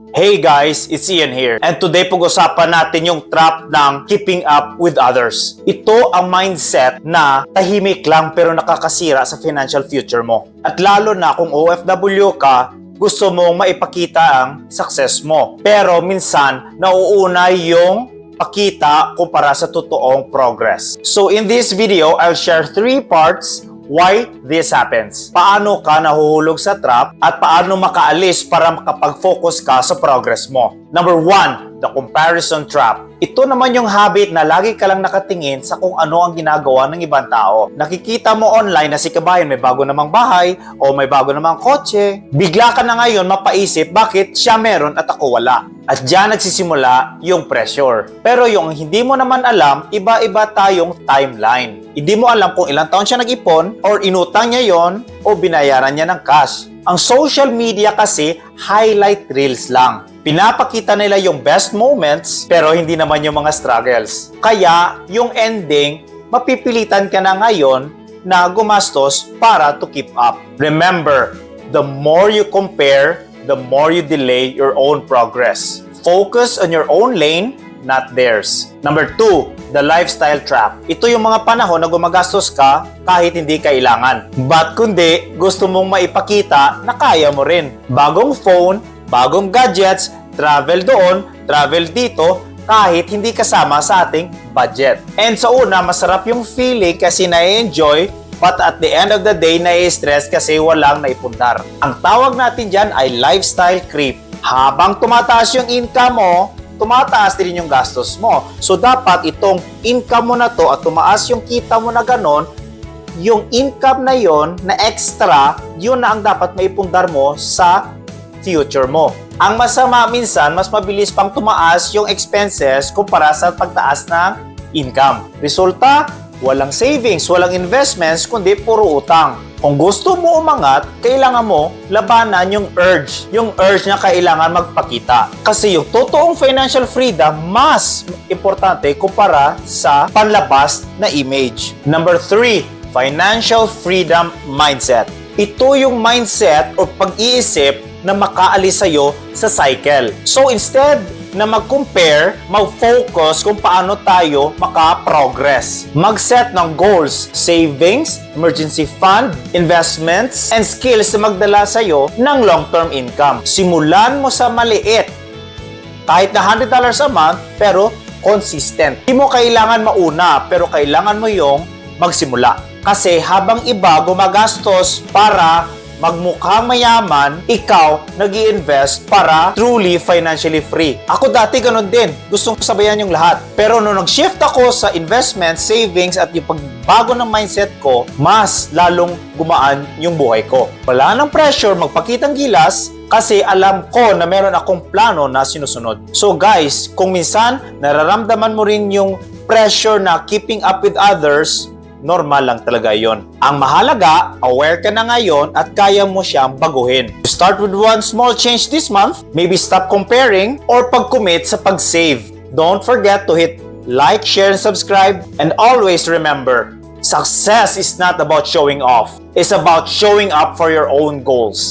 Hey guys, it's Ian here. And today pag-usapan natin yung trap ng keeping up with others. Ito ang mindset na tahimik lang pero nakakasira sa financial future mo. At lalo na kung OFW ka, gusto mong maipakita ang success mo. Pero minsan, nauuna yung pakita kumpara sa totoong progress. So in this video, I'll share 3 parts why this happens. Paano ka nahuhulog sa trap at paano makaalis para makapag-focus ka sa progress mo. Number 1, the comparison trap. Ito naman yung habit na lagi ka lang nakatingin sa kung ano ang ginagawa ng ibang tao. Nakikita mo online na si kabayan may bago namang bahay o may bago namang kotse. Bigla ka na ngayon mapaisip bakit siya meron at ako wala. At diyan nagsisimula yung pressure. Pero yung hindi mo naman alam, iba-iba tayong timeline. Hindi mo alam kung ilang taon siya nag-ipon or inutang niya yon o binayaran niya ng cash. Ang social media kasi highlight reels lang. Pinapakita nila yung best moments pero hindi naman yung mga struggles. Kaya yung ending, mapipilitan ka na ngayon na gumastos para to keep up. Remember, the more you compare, the more you delay your own progress. Focus on your own lane, not theirs. Number 2, the lifestyle trap. Ito yung mga panahon na gumagastos ka kahit hindi kailangan. But kundi gusto mong maipakita na kaya mo rin. Bagong phone, bagong gadgets, travel doon, travel dito, kahit hindi kasama sa ating budget. And sa una, masarap yung feeling kasi na-enjoy, but at the end of the day, na-stress kasi walang naipundar. Ang tawag natin dyan ay lifestyle creep. Habang tumataas yung income mo, tumataas din yung gastos mo. So dapat itong income mo na to at tumaas yung kita mo na ganon, yung income na yon na extra, yun na ang dapat maipundar mo sa future mo. Ang masama minsan, mas mabilis pang tumaas yung expenses kumpara sa pagtaas ng income. Resulta, walang savings, walang investments, kundi puro utang. Kung gusto mo umangat, kailangan mo labanan yung urge. Yung urge na kailangan magpakita. Kasi yung totoong financial freedom, mas importante kumpara sa panlabas na image. Number 3, financial freedom mindset. Ito yung mindset o pag-iisip na makaalis sa'yo sa cycle. So instead na mag-compare, mag-focus kung paano tayo maka-progress. Mag-set ng goals, savings, emergency fund, investments, and skills na magdala sa'yo ng long-term income. Simulan mo sa maliit. Kahit na $100 a month, pero consistent. Hindi mo kailangan mauna, pero kailangan mo yung magsimula. Kasi habang iba gumagastos para magmukhang mayaman, ikaw nag-i-invest para truly financially free. Ako dati ganun din. Gustong sabayan yung lahat. Pero nung nag-shift ako sa investment, savings at yung pagbago ng mindset ko, mas lalong gumaan yung buhay ko. Wala nang pressure magpakitang gilas kasi alam ko na meron akong plano na sinusunod. So guys, kung minsan nararamdaman mo rin yung pressure na keeping up with others, normal lang talaga yon. Ang mahalaga, aware ka na ngayon at kaya mo siyang baguhin. Start with one small change this month, maybe stop comparing or pag-commit sa pag-save. Don't forget to hit like, share, and subscribe. And always remember, success is not about showing off. It's about showing up for your own goals.